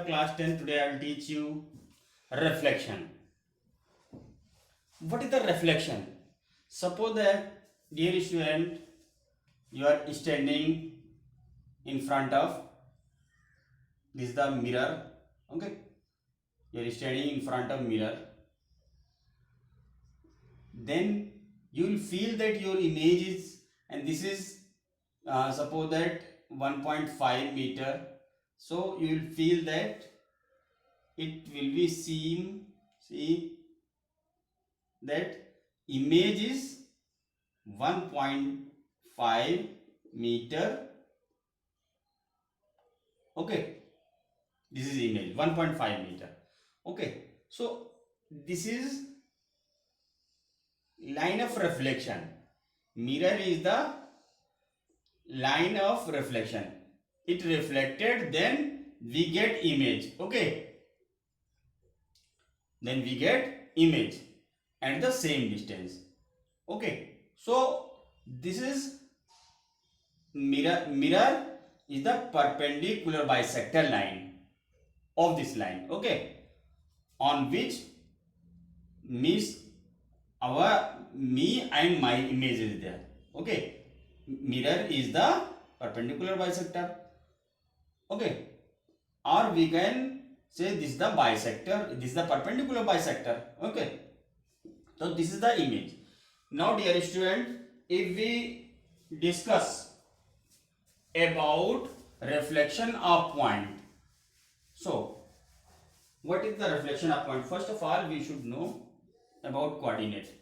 class 10. Today I will teach you reflection. What is the reflection? Suppose that, dear student, you are standing in front of this is the mirror. Okay, you are standing in front of mirror. Then you will feel that your image is, and this is suppose that 1.5 meter. So you will feel that it will be see that image is 1.5 meter. Okay, this is image 1.5 meter. Okay, so this is line of reflection. Mirror is the line of reflection. It reflected, then we get image. Okay, then we get image at the same distance. Okay, so this is mirror is the perpendicular bisector line of this line. Okay, on which means me and my image is there. Okay, mirror is the perpendicular bisector. Okay, or we can say this is the bisector, this is the perpendicular bisector. Okay, so this is the image. Now dear student, if we discuss about reflection of point, so what is the reflection of point? First of all, we should know about coordinate.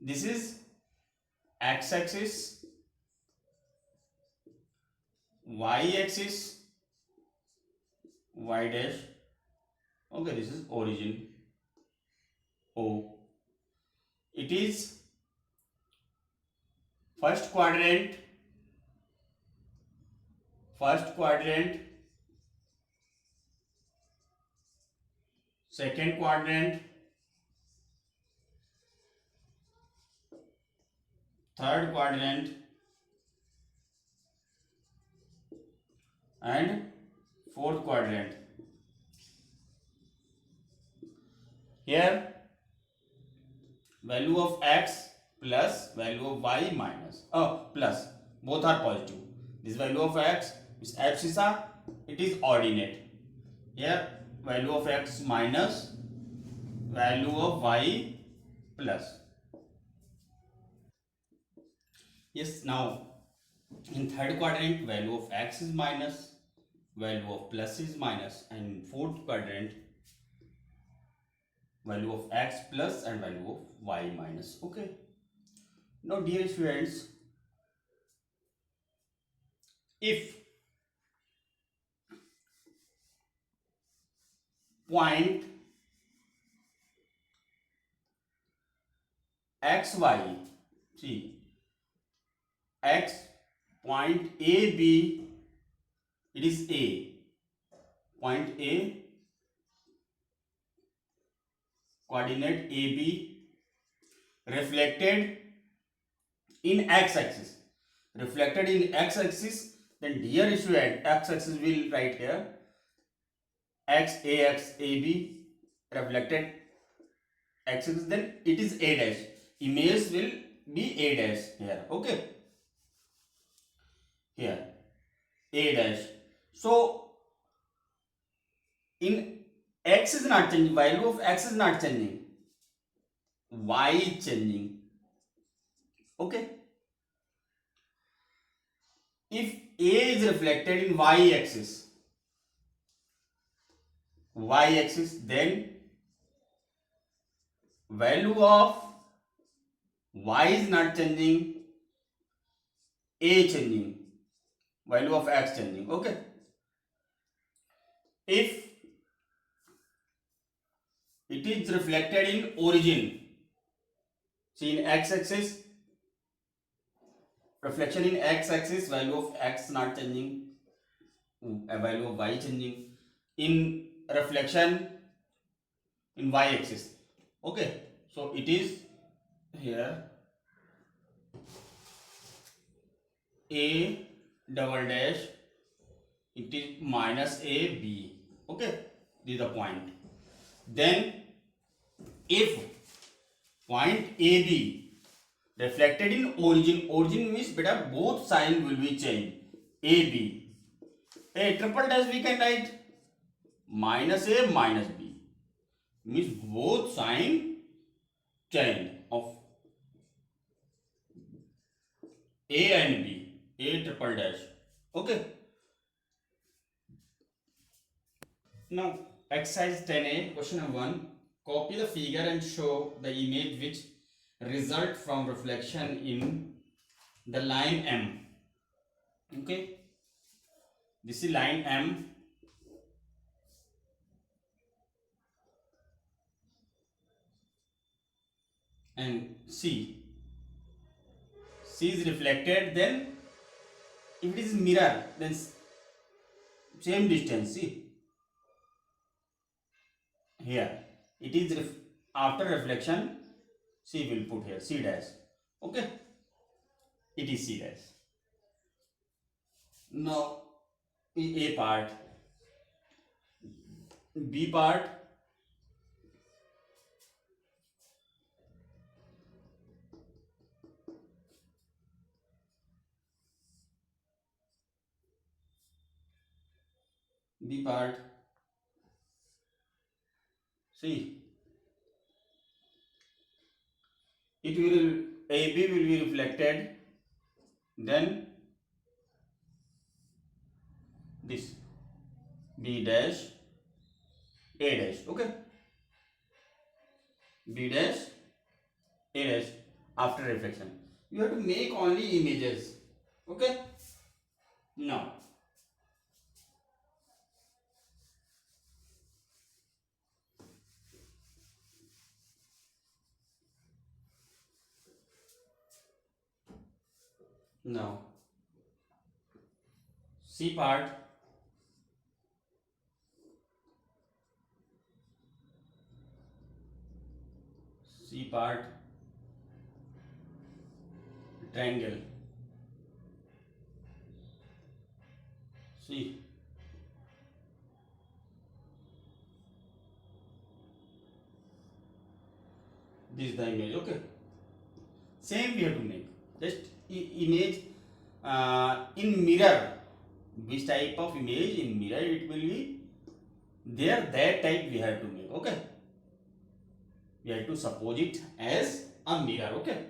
This is x-axis, y-axis, y dash. Okay, this is origin O. It is first quadrant, second quadrant, third quadrant, and fourth quadrant. Here value of x plus value of y minus plus, both are positive. This value of x is abscissa, it is ordinate. Here value of x minus value of y plus. Yes, now in third quadrant value of x is minus, value of plus is minus, and fourth quadrant value of x plus and value of y minus. Okay, now dear students, if point xy, see x point a b, it is a point a, coordinate a b, reflected in x-axis, then dear student, x-axis will write here x a b, reflected x-axis, then it is a dash, image will be a dash here. Okay, here a dash. So in x is not changing, value of x is not changing, y is changing. Okay, if a is reflected in y axis, then value of y is not changing, a changing, value of x changing. Okay, if it is reflected in origin, see in x-axis, reflection in x-axis, value of x not changing, value of y changing. In reflection in y-axis, okay, so it is here a double dash, it is minus a b. Okay, this is the point. Then if point AB reflected in origin means beta both sign will be changed. AB, a triple dash we can write minus A minus B, means both sign change of A and B, A triple dash. Okay. Now exercise 10a, question number 1. Copy the figure and show the image which result from reflection in the line M. Okay, this is line M, and C is reflected. Then if it is mirror, then same distance. See here, it is after reflection, C will put here C dash. Okay, it is C dash. Now A part, B part. B part, see, it will AB will be reflected, then this B dash A dash. Okay, B dash A dash after reflection. You have to make only images. Okay, now C part, triangle. See, this is the image. Okay, same we have to make. Just image in mirror. Which type of image in mirror it will be there, that type we have to make. Okay, we have to suppose it as a mirror. Okay.